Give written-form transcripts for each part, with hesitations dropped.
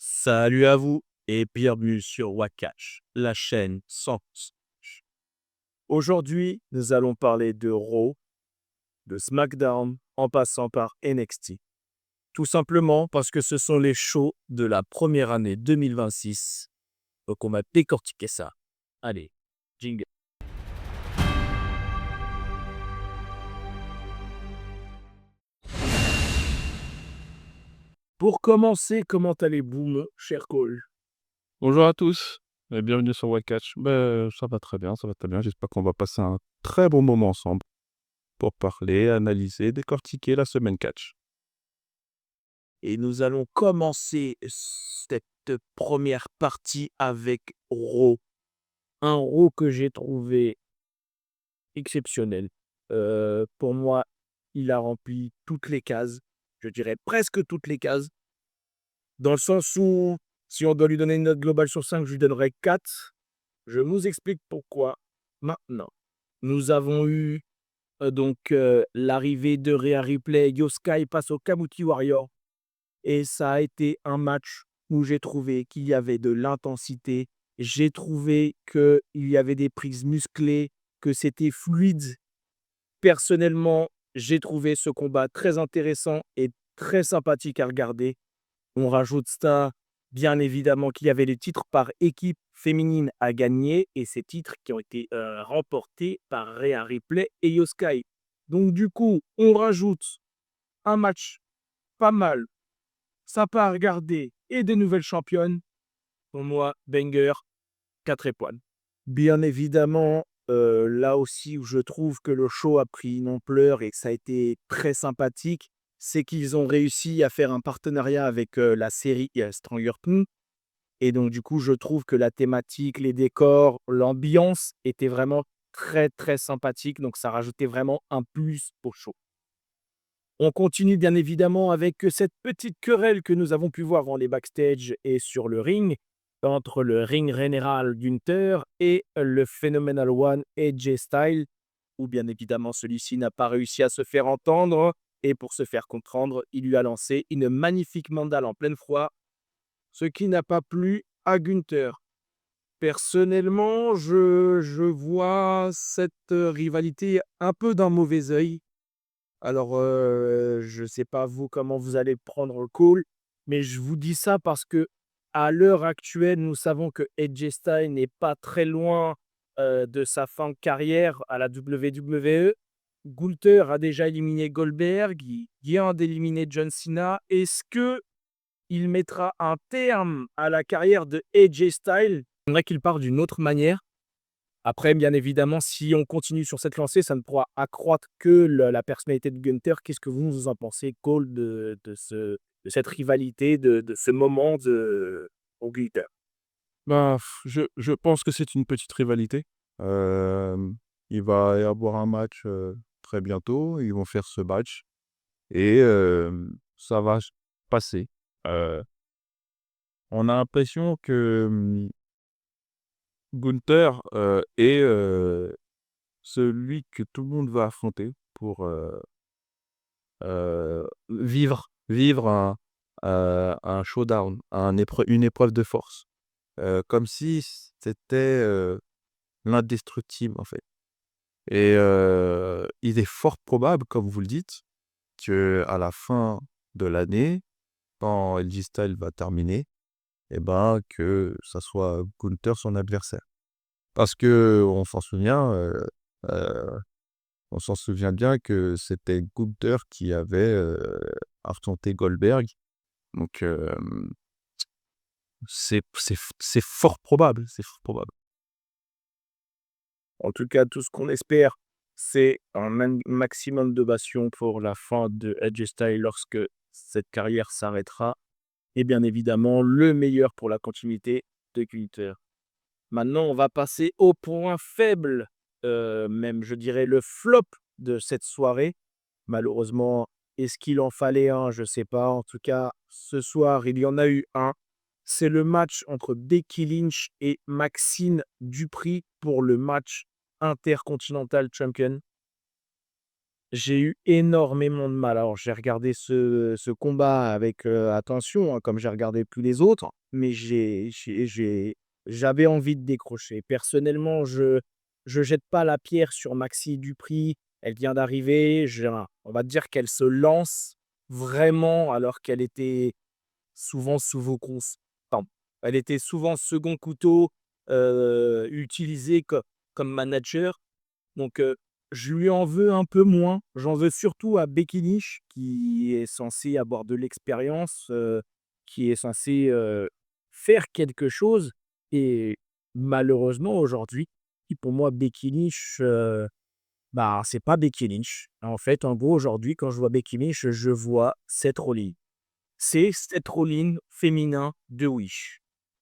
Salut à vous et bienvenue sur Wakash, la chaîne sans censurage. Aujourd'hui, nous allons parler de Raw, de SmackDown, en passant par NXT. Tout simplement parce que ce sont les shows de la première année 2026. Donc on va décortiquer ça. Allez, jingle. Pour commencer, comment allez-vous, cher Cole? Bonjour à tous et bienvenue sur Wakash. Ça va très bien, ça va très bien. J'espère qu'on va passer un très bon moment ensemble pour parler, analyser, décortiquer la semaine catch. Et nous allons commencer cette première partie avec Raw. Un Raw que j'ai trouvé exceptionnel. Pour moi, il a rempli toutes les cases. Je dirais presque toutes les cases. Dans le sens où, si on doit lui donner une note globale sur 5, je lui donnerais 4. Je vous explique pourquoi maintenant. Nous avons eu l'arrivée de Rhea Ripley et Io Sky face au Kabuki Warrior. Et ça a été un match où j'ai trouvé qu'il y avait de l'intensité. J'ai trouvé qu'il y avait des prises musclées, que c'était fluide. Personnellement, j'ai trouvé ce combat très intéressant et très sympathique à regarder. On rajoute ça, bien évidemment, qu'il y avait les titres par équipe féminine à gagner et ces titres qui ont été remportés par Rhea Ripley et Io Sky. Donc du coup, on rajoute un match pas mal, sympa à regarder et des nouvelles championnes. Pour moi, banger, 4 étoiles. Bien évidemment, là aussi où je trouve que le show a pris une ampleur et que ça a été très sympathique, c'est qu'ils ont réussi à faire un partenariat avec la série Stranger Things. Et donc, du coup, je trouve que la thématique, les décors, l'ambiance était vraiment très, très sympathique. Donc, ça rajoutait vraiment un plus au show. On continue bien évidemment avec cette petite querelle que nous avons pu voir dans les backstage et sur le ring, entre le ring général Gunther et le Phenomenal One AJ Styles, où bien évidemment celui-ci n'a pas réussi à se faire entendre, et pour se faire comprendre, il lui a lancé une magnifique mandale en pleine froid, ce qui n'a pas plu à Gunther. Personnellement, je vois cette rivalité un peu d'un mauvais œil. Alors, je ne sais pas vous comment vous allez prendre le call, mais je vous dis ça parce que à l'heure actuelle, nous savons que AJ Styles n'est pas très loin, de sa fin de carrière à la WWE. Gunther a déjà éliminé Goldberg, il vient d'éliminer John Cena. Est-ce qu'il mettra un terme à la carrière de AJ Styles? J'aimerais qu'il parte d'une autre manière. Après, bien évidemment, si on continue sur cette lancée, ça ne pourra accroître que la personnalité de Gunther. Qu'est-ce que vous en pensez, Cole, de cette rivalité, de ce moment pour Gunther? Je pense que c'est une petite rivalité. Il va y avoir un match très bientôt. Ils vont faire ce match et ça va passer. Euh, on a l'impression que Gunther est celui que tout le monde va affronter pour vivre un showdown, une épreuve de force, comme si c'était, l'indestructible, en fait et il est fort probable, comme vous le dites, qu'à la fin de l'année, quand LG Styles va terminer et ben, que ça soit Gunther son adversaire. Parce qu'on s'en souvient, heu on s'en souvient bien que c'était Gunther qui avait, affronté Goldberg. Donc, c'est fort probable, c'est fort probable. En tout cas, tout ce qu'on espère, c'est un maximum d'ovation pour la fin de AJ Styles lorsque cette carrière s'arrêtera. Et bien évidemment, le meilleur pour la continuité de Gunther. Maintenant, on va passer au point faible, même je dirais le flop de cette soirée. Malheureusement, est-ce qu'il en fallait un? Je ne sais pas. En tout cas, ce soir, il y en a eu un. C'est le match entre Becky Lynch et Maxine Dupri pour le match Intercontinental Champion. J'ai eu énormément de mal. Alors, j'ai regardé ce combat avec, attention, hein, comme j'ai regardé tous les autres, mais j'avais envie de décrocher. Personnellement, je jette pas la pierre sur Maxi Dupri. Elle vient d'arriver, on va dire qu'elle se lance vraiment alors qu'elle était souvent sous vos cons pardon, elle était souvent second couteau, utilisée comme manager. Donc, je lui en veux un peu moins. J'en veux surtout à Becky Lynch qui est censée avoir de l'expérience, qui est censée, faire quelque chose et malheureusement aujourd'hui, pour moi Becky Lynch, bah, c'est pas Becky Lynch. En fait, en gros, aujourd'hui, quand je vois Becky Lynch, je vois Seth Rollins. C'est Seth Rollins féminin de Wish.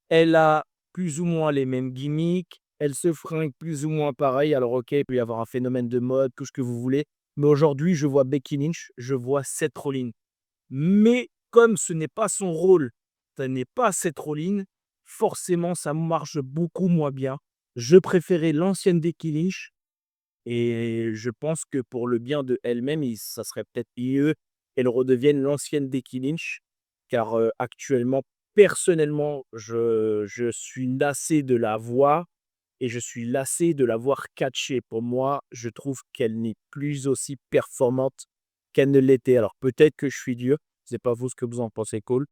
Elle a plus ou moins les mêmes gimmicks, elle se fringue plus ou moins pareil. Alors OK, il peut y avoir un phénomène de mode, tout ce que vous voulez, mais aujourd'hui, je vois Becky Lynch, je vois Seth Rollins. Mais comme ce n'est pas son rôle, ça n'est pas Seth Rollins, forcément, ça marche beaucoup moins bien. Je préférais l'ancienne Becky Lynch et je pense que pour le bien de elle-même, ça serait peut-être mieux qu'elle redevienne l'ancienne Becky Lynch, car actuellement, personnellement, je suis lassé de la voir et je suis lassé de la voir catcher. Pour moi, je trouve qu'elle n'est plus aussi performante qu'elle ne l'était. Alors peut-être que je suis Dieu, je sais pas vous ce que vous en pensez, Cole,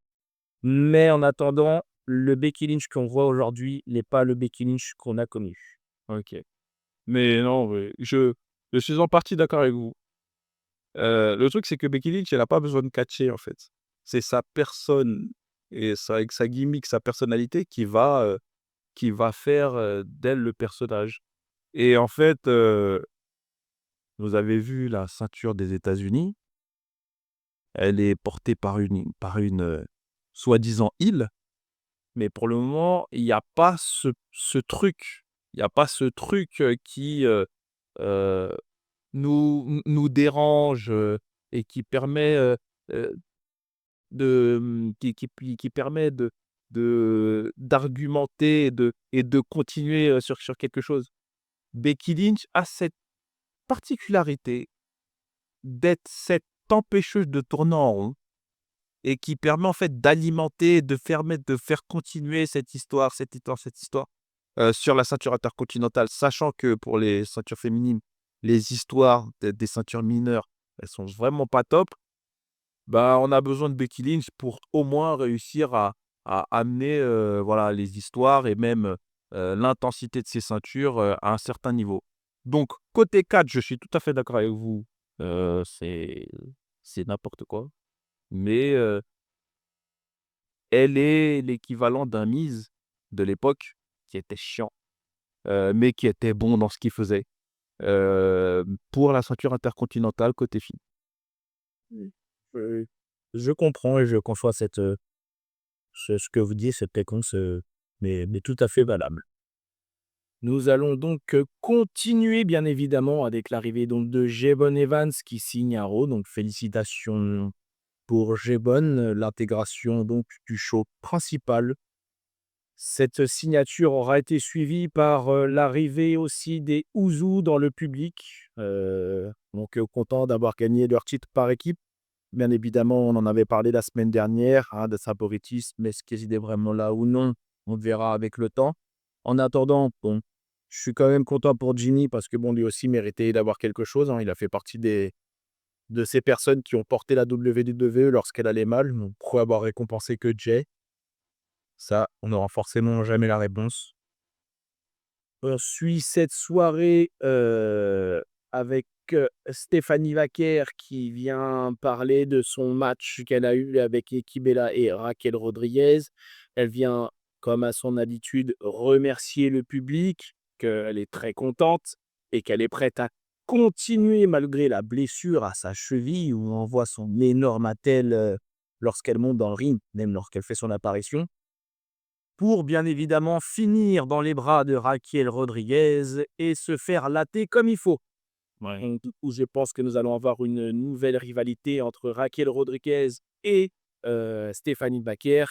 mais en attendant, le Becky Lynch qu'on voit aujourd'hui n'est pas le Becky Lynch qu'on a connu. OK. Mais non, mais je suis en partie d'accord avec vous. Le truc, c'est que Becky Lynch, elle a pas besoin de catcher, en fait. C'est sa personne et avec sa gimmick, sa personnalité qui va faire, d'elle le personnage et en fait, vous avez vu la ceinture des États-Unis, elle est portée par une, soi-disant heel, mais pour le moment, il y a pas ce truc. Il y a pas ce truc, qui, heu nous dérange, et qui permet, heu, qui permet d'argumenter et de continuer, sur quelque chose. Becky Lynch a cette particularité d'être cette empêcheuse de tourner en rond et qui permet en fait d'alimenter, de faire continuer cette histoire, sur la ceinture intercontinentale. Sachant que pour les ceintures féminines, les histoires des ceintures mineures, elles sont vraiment pas top. Bah, on a besoin de Becky Lynch pour au moins réussir à amener, voilà, les histoires et même, l'intensité de ces ceintures, à un certain niveau. Donc côté 4, je suis tout à fait d'accord avec vous, c'est n'importe quoi, mais elle est l'équivalent d'un Miz de l'époque qui était chiant, mais qui était bon dans ce qu'il faisait, pour la ceinture intercontinentale côté filles. Mmh. Je comprends et je conçois ce que vous dites, cette réponse, mais tout à fait valable. Nous allons donc, continuer bien évidemment avec l'arrivée donc de Jevon Evans qui signe à Raw, donc félicitations pour Jevon, l'intégration donc du show principal. Cette signature aura été suivie par, l'arrivée aussi des Usos dans le public, donc content d'avoir gagné leur titre par équipe. Bien évidemment, on en avait parlé la semaine dernière, hein, de sa favoritisme. Est-ce qu'il est vraiment là ou non? On verra avec le temps. En attendant, bon, je suis quand même content pour Jimmy parce que bon, lui aussi méritait d'avoir quelque chose, hein. Il a fait partie de ces personnes qui ont porté la WWE lorsqu'elle allait mal. Donc, pourquoi avoir récompensé que Jay? Ça, on n'aura forcément jamais la réponse. On suit cette soirée, avec, Stéphanie Vaquer qui vient parler de son match qu'elle a eu avec Nikki Bella et Raquel Rodriguez. Elle vient, comme à son habitude, remercier le public, qu'elle est très contente et qu'elle est prête à continuer malgré la blessure à sa cheville où on voit son énorme attelle, lorsqu'elle monte dans le ring, même lorsqu'elle fait son apparition pour bien évidemment finir dans les bras de Raquel Rodriguez et se faire latter comme il faut. Ouais. Donc, du coup, je pense que nous allons avoir une nouvelle rivalité entre Raquel Rodriguez et Stéphanie Baker.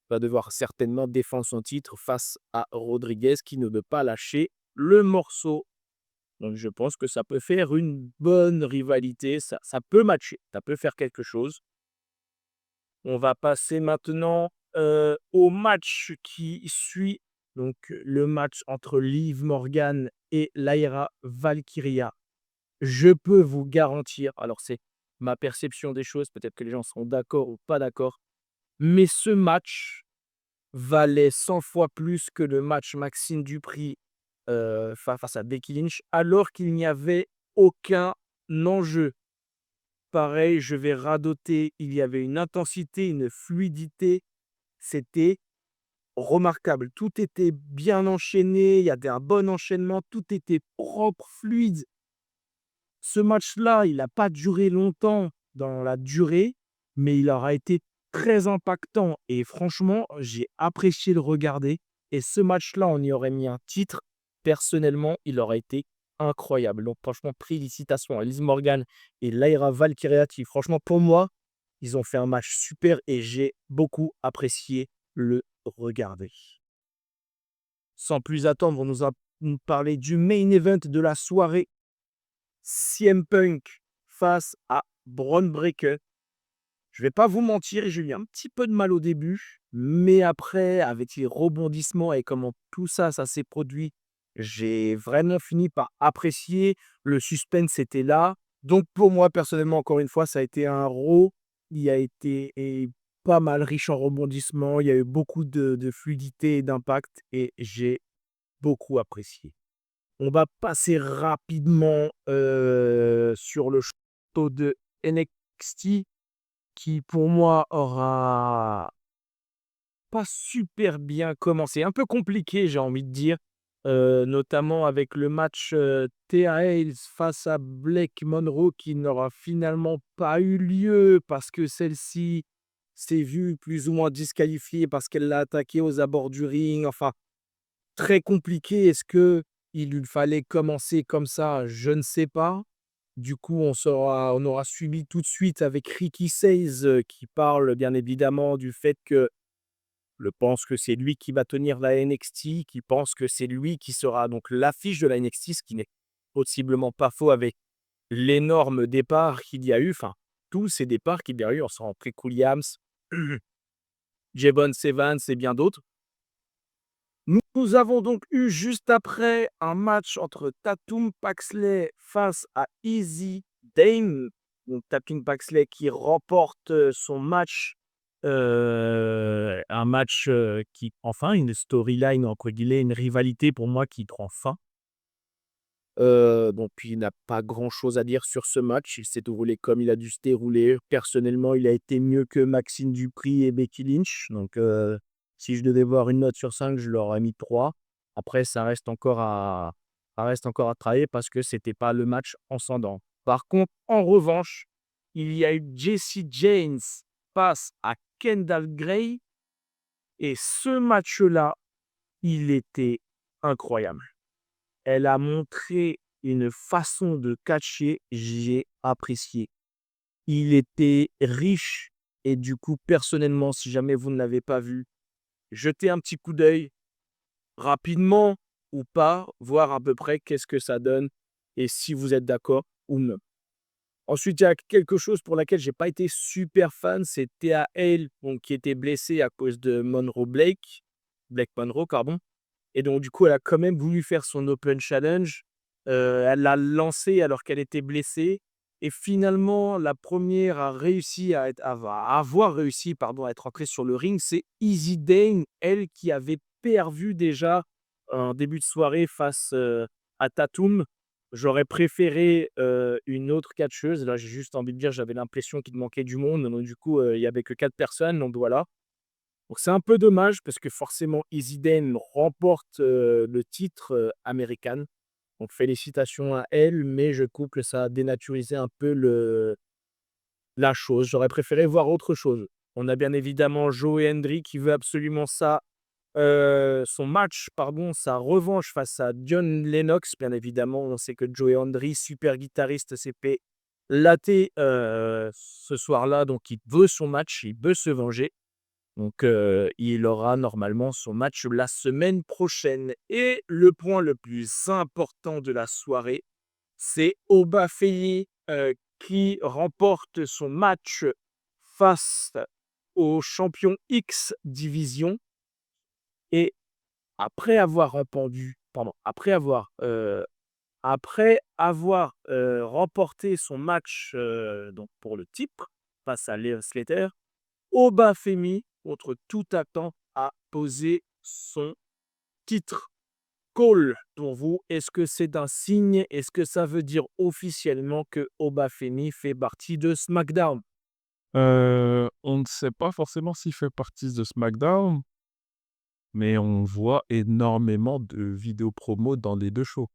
Va devoir certainement défendre son titre face à Rodriguez qui ne veut pas lâcher le morceau. Donc je pense que ça peut faire une bonne rivalité, ça peut matcher, ça peut faire quelque chose. On va passer maintenant, au match qui suit, donc le match entre Liv Morgan et Lyra Valkyria. Je peux vous garantir, alors c'est ma perception des choses, peut-être que les gens seront d'accord ou pas d'accord, mais ce match valait 100 fois plus que le match Maxime Dupri, face à Becky Lynch, alors qu'il n'y avait aucun enjeu. Pareil, je vais radoter, il y avait une intensité, une fluidité, c'était remarquable. Tout était bien enchaîné, il y avait un bon enchaînement, tout était propre, fluide. Ce match-là, il n'a pas duré longtemps dans la durée, mais il aura été très impactant et franchement, j'ai apprécié le regarder et ce match-là, on y aurait mis un titre. Personnellement, il aurait été incroyable. Donc franchement, félicitations à Liz Morgan et Lyra Valkyria qui, franchement, pour moi, ils ont fait un match super et j'ai beaucoup apprécié le regarder. Sans plus attendre, on nous a parlé du main event de la soirée. CM Punk face à Bron Breakker. Je vais pas vous mentir, j'ai eu un petit peu de mal au début, mais après, avec les rebondissements et comment tout ça, ça s'est produit, j'ai vraiment fini par apprécier. Le suspense était là. Donc pour moi, personnellement, encore une fois, ça a été un Raw. Il a été pas mal riche en rebondissements. Il y a eu beaucoup de fluidité et d'impact et j'ai beaucoup apprécié. On va passer rapidement, sur le show de NXT qui, pour moi, aura pas super bien commencé. Un peu compliqué, j'ai envie de dire, notamment avec le match, Thea Hales face à Blake Monroe qui n'aura finalement pas eu lieu parce que celle-ci s'est vue plus ou moins disqualifiée parce qu'elle l'a attaquée aux abords du ring. Enfin, très compliqué. Est-ce qu'il lui fallait commencer comme ça? Je ne sais pas. Du coup, on aura suivi tout de suite avec Ricky Sayes, qui parle bien évidemment du fait que je pense que c'est lui qui va tenir la NXT, qui pense que c'est lui qui sera donc l'affiche de la NXT, ce qui n'est possiblement pas faux avec l'énorme départ qu'il y a eu, enfin, tous ces départs qu'il y a eu, on s'en Trick Williams, Jevon Evans et bien d'autres. Nous avons donc eu juste après un match entre Tatum Paxley face à Easy Dame. Donc Tatum Paxley qui remporte son match, un match qui enfin une storyline entre guillemets, une rivalité pour moi qui prend fin. Donc il n'a pas grand-chose à dire sur ce match. Il s'est déroulé comme il a dû se dérouler. Personnellement, il a été mieux que Maxime Dupri et Becky Lynch. Donc si je devais voir une note sur 5, je leur aurais mis 3. Après, ça reste encore à travailler parce que c'était pas le match ascendant. Par contre, en revanche, il y a eu Jessie James face à Kendall Gray et ce match-là, il était incroyable. Elle a montré une façon de catcher, j'ai apprécié. Il était riche et du coup, personnellement, si jamais vous ne l'avez pas vu, jetez un petit coup d'œil rapidement ou pas, voir à peu près qu'est-ce que ça donne et si vous êtes d'accord ou non. Ensuite, il y a quelque chose pour laquelle j'ai pas été super fan, c'est Thea Hale, donc qui était blessée à cause de Blake Monroe, pardon. Et donc du coup, elle a quand même voulu faire son Open Challenge. Elle l'a lancé alors qu'elle était blessée et finalement la première à réussi à avoir réussi, pardon, à être entrée sur le ring, c'est Easy Dane, elle qui avait perdu déjà en début de soirée face, à Tatum. J'aurais préféré, une autre catcheuse. Là, j'ai juste envie de dire, j'avais l'impression qu'il manquait du monde, donc du coup, il y avait que 4 personnes, donc voilà. Donc c'est un peu dommage parce que forcément Easy Dane remporte, le titre, American. Donc félicitations à elle, mais je trouve que ça a dénaturisé un peu la chose. J'aurais préféré voir autre chose. On a bien évidemment Joe Hendry qui veut absolument ça, son match, pardon, sa revanche face à John Lennox. Bien évidemment, on sait que Joe Hendry, super guitariste, s'est fait latter, ce soir-là, donc il veut son match, il veut se venger. Donc, il aura normalement son match la semaine prochaine. Et le point le plus important de la soirée, c'est Obafemi qui remporte son match face au champion X Division. Et après avoir remporté son match donc pour le titre face à Leo Slater, Obafemi, contre toute attente, a posé son titre. Cole, pour vous, est-ce que c'est un signe? Est-ce que ça veut dire officiellement que Obafemi fait partie de SmackDown? On ne sait pas forcément s'il fait partie de SmackDown, mais on voit énormément de vidéos promo dans les 2 shows,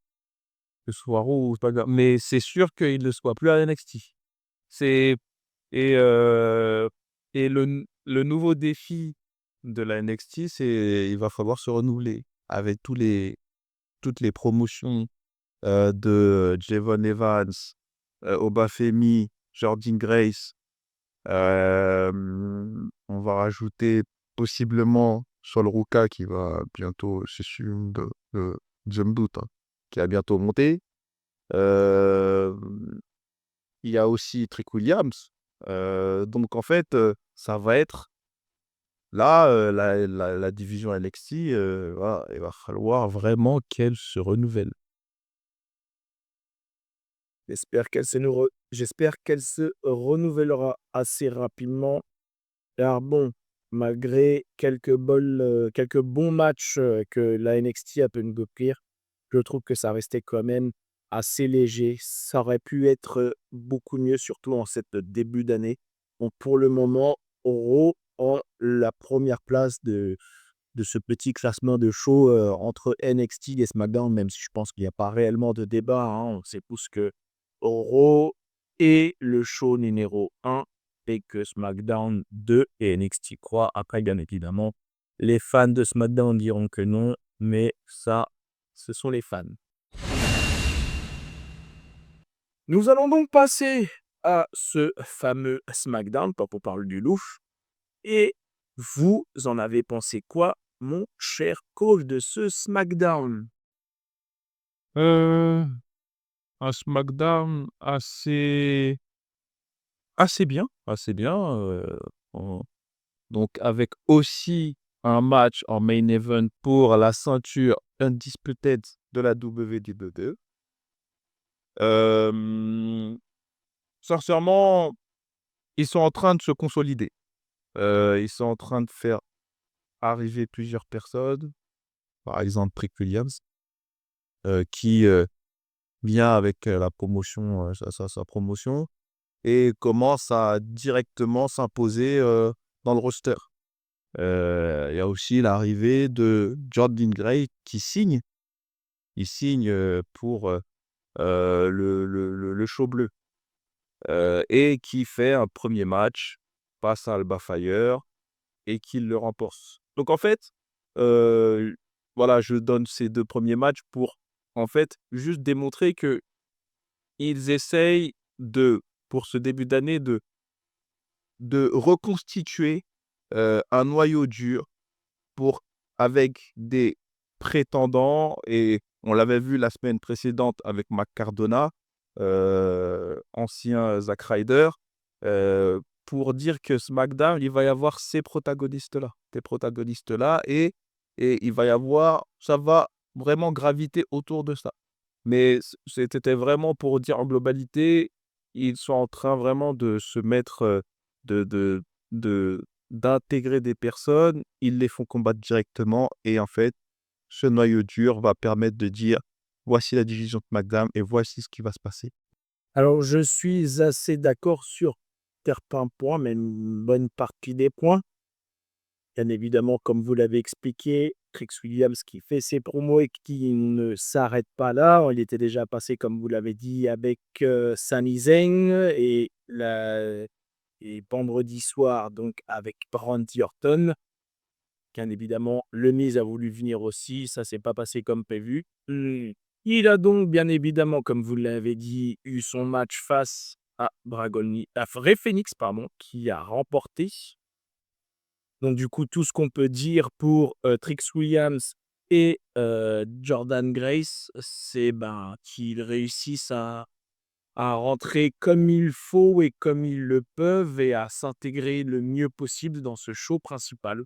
que ce soit Raw ou SmackDown. Mais c'est sûr qu'il ne soit plus à NXT. C'est et heu et le nouveau défi de la NXT, c'est il va falloir se renouveler avec toutes les promotions, de Javon Evans, Obafemi, Jordynne Grace. On va rajouter possiblement Sol Ruka qui va bientôt, c'est sûr, de je me doute, hein, qui va bientôt monter. Hem, il y a aussi Trick Williams. Donc en fait, ça va être là, la division NXT, voilà, il va falloir vraiment qu'elle se renouvelle. J'espère qu'elle se renouvellera assez rapidement. Car bon, malgré quelques bons matchs que la NXT a pu nous offrir, je trouve que ça restait quand même assez léger. Ça aurait pu être beaucoup mieux, surtout en cette début d'année. Donc pour le moment, Raw en la première place de ce petit classement de show entre NXT et SmackDown, même si je pense qu'il n'y a pas réellement de débat, hein. On sait tous que Raw est le show numéro 1 et que SmackDown 2 et NXT 3. Après, bien évidemment, les fans de SmackDown diront que non, mais ça, ce sont les fans. Nous allons donc passer à ce fameux SmackDown, quand on parle du louche. Et vous en avez pensé quoi, mon cher coach de ce SmackDown? Heu, un SmackDown assez bien, en donc avec aussi un match en main event pour la ceinture undisputed de la WWE. Hem, sincèrement, ils sont en train de se consolider. Ils sont en train de faire arriver plusieurs personnes, par exemple Trick Williams, qui, vient avec, la promotion, sa promotion et commence à directement s'imposer, dans le roster. Il y a aussi l'arrivée de Jordan Gray qui signe. Il signe, pour, le show bleu, et qui fait un premier match face à Alba Fire et qui le remporte. Donc en fait, heu, voilà, je donne ces 2 premiers matchs pour, en fait, juste démontrer qu'ils essayent pour ce début d'année, de reconstituer, un noyau dur pour avec des prétendants et on l'avait vu la semaine précédente avec Matt Cardona, ancien Zack Ryder, pour dire que SmackDown, il va y avoir ces protagonistes-là et il va y avoir ça va vraiment graviter autour de ça. Mais c'était vraiment pour dire en globalité, ils sont en train vraiment de se mettre, de de de d'intégrer des personnes, ils les font combattre directement et en fait, ce noyau dur va permettre de dire: «Voici la division de SmackDown et voici ce qui va se passer». Alors, je suis assez d'accord sur certains points, même une bonne partie des points. Bien évidemment, comme vous l'avez expliqué, Trix Williams qui fait ses promos et qui ne s'arrête pas là. Il était déjà passé, comme vous l'avez dit, avec Sami Zayn et vendredi soir, donc avec Randy Orton. Bien évidemment, le Miz a voulu venir aussi, ça s'est pas passé comme prévu. Il a donc bien évidemment, comme vous l'avez dit, eu son match face à Ray Phoenix, pardon, qui a remporté. Donc du coup, tout ce qu'on peut dire pour, Trix Williams et Jordan Grace, c'est, ben, qu'ils réussissent à rentrer comme il faut et comme ils le peuvent et à s'intégrer le mieux possible dans ce show principal.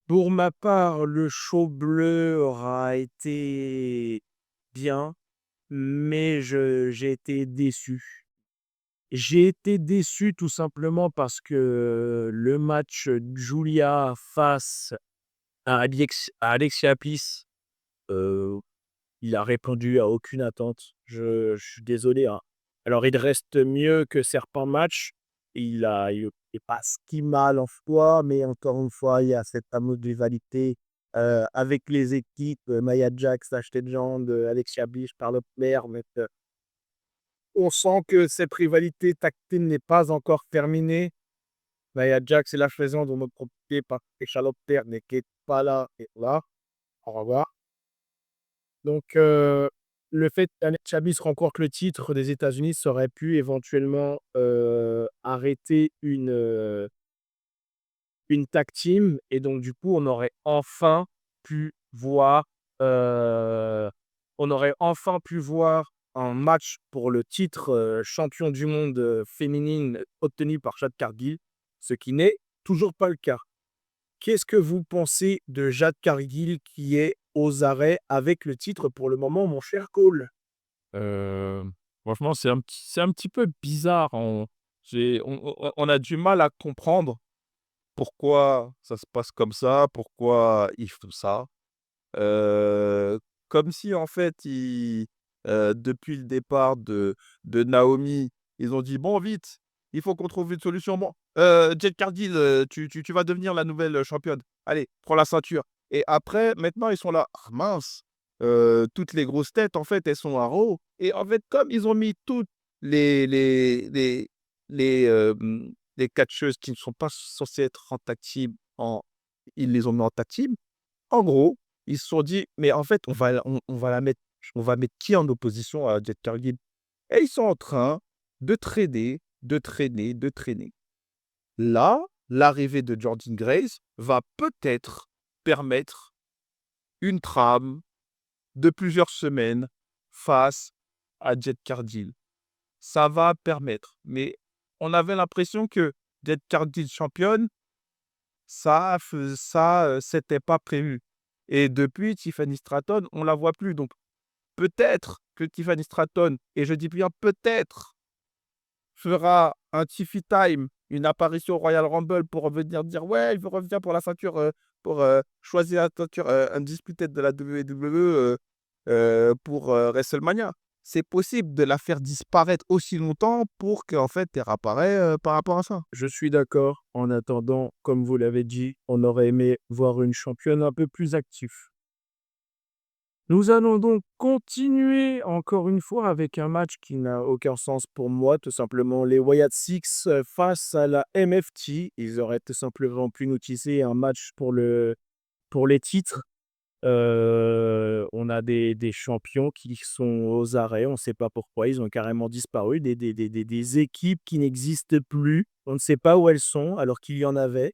Pour ma part, le show bleu aura été bien, mais j'ai été déçu. J'ai été déçu tout simplement parce que le match Julia face à Alexia Bliss, heu, il a répondu à aucune attente. Je suis désolé, hein. Alors il reste mieux que certains matchs. Il est pas si mal en soi, mais encore une fois, il y a cette fameuse rivalité, avec les équipes, Nia Jax, Ashley Legend, Alexia Bliss, Charlotte Flair, mais on sent que cette rivalité tag team n'est pas encore terminée. Nia Jax et Ashley Legend vont me profiter parce que Charlotte Flair n'est pas là et là. Au revoir. Donc, le fait qu'Alexa Bliss remporte le titre des États-Unis, ça aurait pu éventuellement, arrêter une tag team et donc du coup, pu voir, heu, on aurait enfin pu voir un match pour le titre, champion du monde, féminine obtenu par Jade Cargill, ce qui n'est toujours pas le cas. Qu'est-ce que vous pensez de Jade Cargill qui est aux arrêts avec le titre pour le moment, mon cher Cole? Hem, Franchement, c'est un petit peu bizarre. On a du mal à comprendre pourquoi ça se passe comme ça, pourquoi ils font ça. Comme si en fait depuis le départ de Naomi, ils ont dit: «Bon vite, il faut qu'on trouve une solution. Bon, Jade Cargill, tu vas devenir la nouvelle, championne. Allez, prends la ceinture» et après maintenant ils sont là: «Ah mince, toutes les grosses têtes en fait elles sont à Raw» et en fait comme ils ont mis toutes les les les les, les catcheuses qui ne sont pas censées être en tag team ils les ont mis en tag team. En gros, ils se sont dit: «Mais en fait, on va mettre qui en opposition à Jet Cargill?» Et ils sont en train de traîner, de traîner, de traîner. Là, l'arrivée de Jordynne Grace va peut-être permettre une trame de plusieurs semaines face à Jet Cargill. Ça va permettre, mais on avait l'impression que Jet Cargill championne, c'était pas prévu et depuis Tiffany Stratton, on la voit plus donc peut-être que Tiffany Stratton et je dis bien peut-être, fera un Tiffy Time, une apparition au Royal Rumble pour revenir dire: «Ouais, il veut revenir pour la ceinture, pour, choisir la ceinture, undisputed de la WWE, pour, WrestleMania». C'est possible de la faire disparaître aussi longtemps pour qu'en fait elle réapparaît, par rapport à ça. Je suis d'accord. En attendant, comme vous l'avez dit, on aurait aimé voir une championne un peu plus active. Nous allons donc continuer encore une fois avec un match qui n'a aucun sens pour moi, tout simplement les Wyatt Six face à la MFT. Ils auraient tout simplement pu nous teaser un match pour les titres. On a des champions qui sont aux arrêts, on ne sait pas pourquoi, ils ont carrément disparu, des équipes qui n'existent plus, on ne sait pas où elles sont alors qu'il y en avait.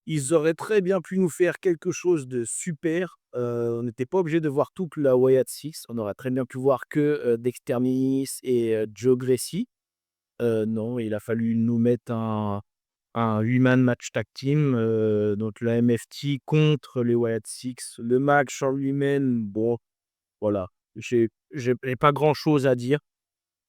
Ils auraient très bien pu nous faire quelque chose de super, on n'était pas obligé de voir toute la Wyatt Six, on aurait très bien pu voir que, Dexter Lumis et Joe Gracie. Non, il a fallu nous mettre un human match tag team, donc la MFT contre les Wyatt Six. Le match en lui-même, bon, voilà, j'ai pas grand-chose à dire.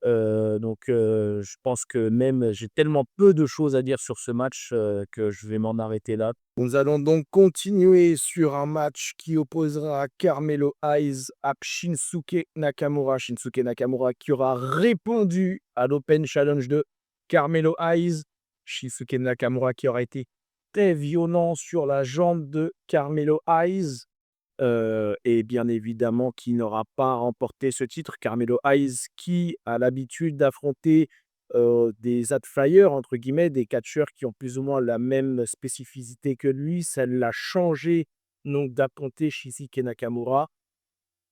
Je pense que même j'ai tellement peu de choses à dire sur ce match, que je vais m'en arrêter là. Nous allons donc continuer sur un match qui opposera Carmelo Hayes à Shinsuke Nakamura. Shinsuke Nakamura qui aura répondu à l'Open Challenge de Carmelo Hayes. Shinsuke Nakamura qui aura été très violent sur la jambe de Carmelo Hayes. Et bien évidemment qui n'aura pas remporté ce titre. Carmelo Hayes qui a l'habitude d'affronter, des «outflyers» entre guillemets, des catcheurs qui ont plus ou moins la même spécificité que lui. Ça l'a changé donc d'affronter Shinsuke Nakamura.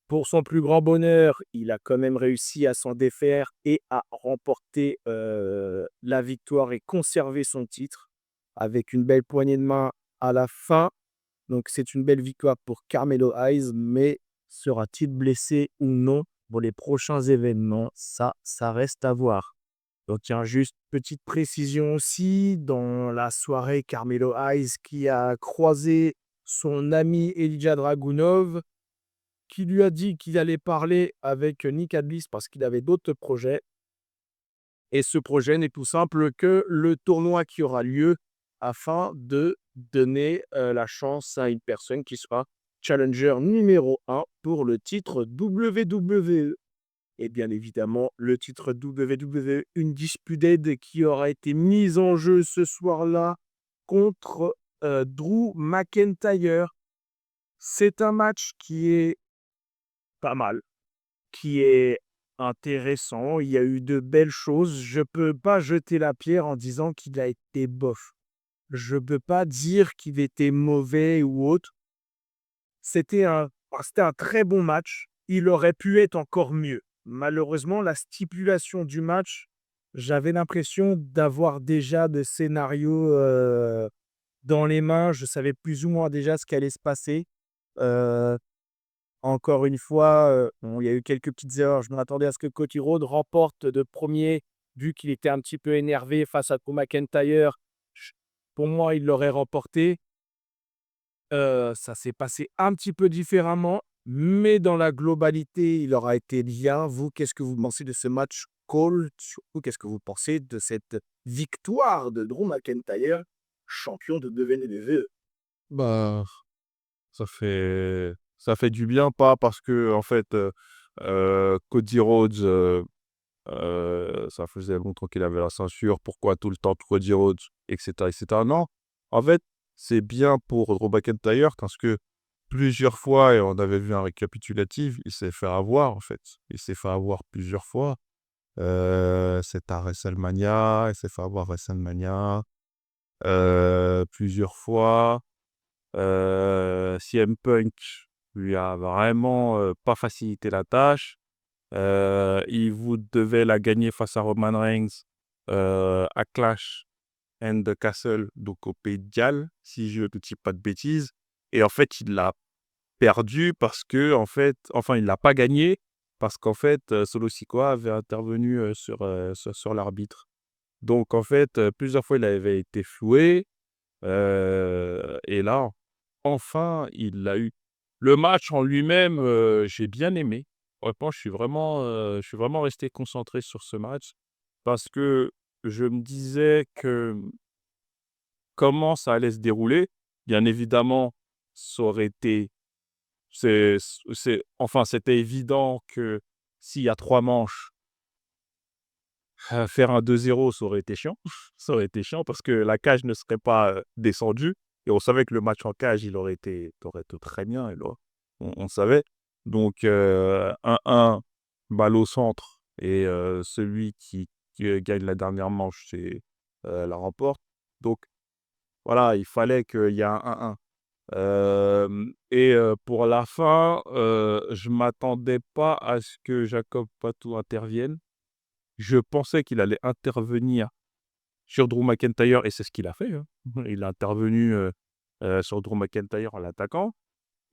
Pour son plus grand bonheur, il a quand même réussi à s'en défaire et à remporter, la victoire et conserver son titre. avec une belle poignée de main à la fin. Donc c'est une belle victoire pour Carmelo Hayes, mais sera-t-il blessé ou non pour les prochains événements? Ça reste à voir. Donc tiens, juste petite précision aussi, dans la soirée, Carmelo Hayes qui a croisé son ami Elijah Dragunov, qui lui a dit qu'il allait parler avec Nick Adlis parce qu'il avait d'autres projets. Et ce projet n'est tout simple que le tournoi qui aura lieu afin de donner la chance à une personne qui sera challenger numéro 1 pour le titre WWE. Et bien évidemment, le titre WWE Undisputed qui aura été mis en jeu ce soir-là contre Drew McIntyre. C'est un match qui est pas mal, qui est intéressant. Il y a eu de belles choses. Je peux pas jeter la pierre en disant qu'il a été bof. Je peux pas dire qu'il était mauvais ou autre. C'était un très bon match. Il aurait pu être encore mieux. Malheureusement, la stipulation du match, j'avais l'impression d'avoir déjà de scénarios dans les mains. Je savais plus ou moins déjà ce qui allait se passer. Euh, Encore une fois, bon, il y a eu quelques petites erreurs. Je m'attendais à ce que Cody Rhodes remporte de premier, vu qu'il était un petit peu énervé face à Drew McIntyre. Ch Pour moi, il l'aurait remporté. Ça s'est passé un petit peu différemment, mais dans la globalité, il aura été bien. Vous, qu'est-ce que vous pensez de ce match Cole? Surtout, qu'est-ce que vous pensez de cette victoire de Drew McIntyre, champion de WWE? Bah, ça fait du bien, pas parce que en fait, Cody Rhodes, ça faisait longtemps qu'il avait la ceinture, pourquoi tout le temps Cody Rhodes et cetera et cetera. Non, en fait, c'est bien pour Drew McIntyre parce que plusieurs fois et on avait vu un récapitulatif, il s'est fait avoir en fait. Il s'est fait avoir plusieurs fois. C'était à WrestleMania, il s'est fait avoir à WrestleMania, plusieurs fois. CM Punk lui a vraiment, pas facilité la tâche. Il vous devait la gagner face à Roman Reigns, à Clash and the Castle, donc au Pays de Galles, si je ne dis pas de bêtises. Et en fait, il l'a perdu parce que en fait enfin, il l'a pas gagné parce qu'en fait, Solo Sikoa avait intervenu, sur l'arbitre. Donc en fait, plusieurs fois, il avait été floué, et là, enfin, il l'a eu. Le match en lui-même, j'ai bien aimé. Honnêtement, je suis vraiment resté concentré sur ce match parce que je me disais que comment ça allait se dérouler. Bien évidemment, ça aurait été c'était évident que s'il y a 3 manches, faire un 2-0, ça aurait été chiant. Ça aurait été chiant parce que la cage ne serait pas, descendue et on savait que le match en cage, il aurait été très bien et là, on savait. Donc 1-1, balle au centre et celui qui gagne la dernière manche, la remporte. Donc voilà, il fallait qu'il y ait un 1-1. Et pour la fin, je m'attendais pas à ce que Jacob Patou intervienne. Je pensais qu'il allait intervenir sur Drew McIntyre et c'est ce qu'il a fait, hein. Il a intervenu, sur Drew McIntyre en l'attaquant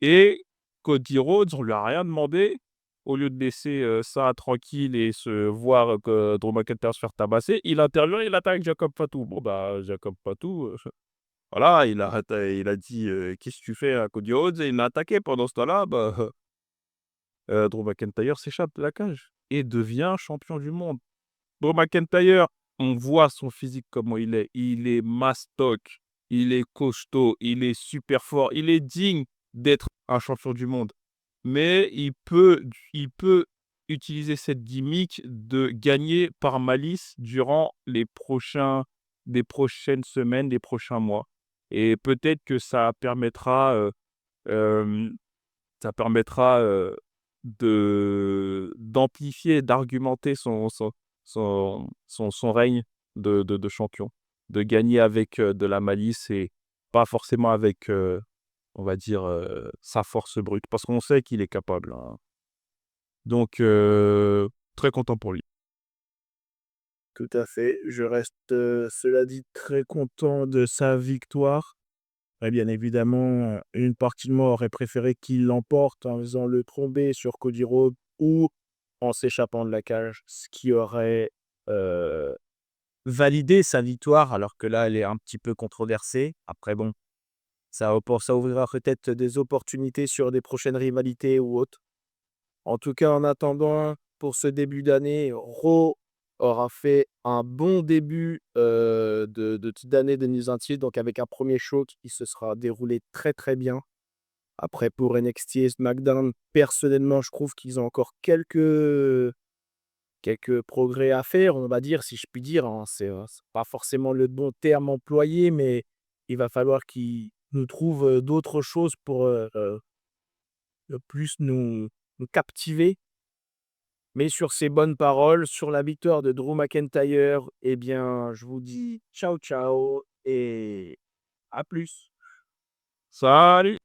et Cody Rhodes, on lui a rien demandé. Au lieu de laisser, ça tranquille et se voir que Drew McIntyre se faire tabasser, il intervient, il attaque Jacob Patou. Bon, bah, Jacob Patou, voilà, il a dit, «Qu'est-ce que tu fais à Cody Rhodes?» et il l'a attaqué. Pendant ce temps-là, bah, Drew McIntyre s'échappe de la cage et devient champion du monde. Drew McIntyre, on voit son physique comment il est. Il est mastoc, il est costaud, il est super fort, il est digne d'être un champion du monde. Mais il peut utiliser cette gimmick de gagner par malice durant les prochaines semaines, les prochains mois et peut-être que hem, ça permettra, d'amplifier, d'argumenter son règne de champion. De gagner avec, de la malice et pas forcément avec, on va dire, sa force brute. Parce qu'on sait qu'il est capable, hein. Donc très content pour lui. Tout à fait. Je reste, cela dit, très content de sa victoire. Et bien évidemment, une partie de moi aurait préféré qu'il l'emporte en faisant le trombé sur Cody Rhodes ou en s'échappant de la cage, ce qui aurait, heu, validé sa victoire alors que là, elle est un petit peu controversée. Après bon, ça ouvrira peut-être des opportunités sur des prochaines rivalités ou autres. En tout cas, en attendant, pour ce début d'année, Raw aura fait un bon début, d'année 2026, donc avec un premier show qui se sera déroulé très, très bien. Après pour NXT et SmackDown, personnellement, je trouve qu'ils ont encore quelques progrès à faire, on va dire, si je puis dire, hein. C'est pas forcément le bon terme employé, mais il va falloir qu'ils nous trouvent, d'autres choses pour, plus nous captiver. Mais sur ces bonnes paroles, sur la victoire de Drew McIntyre, eh bien, je vous dis ciao, ciao et à plus. Salut!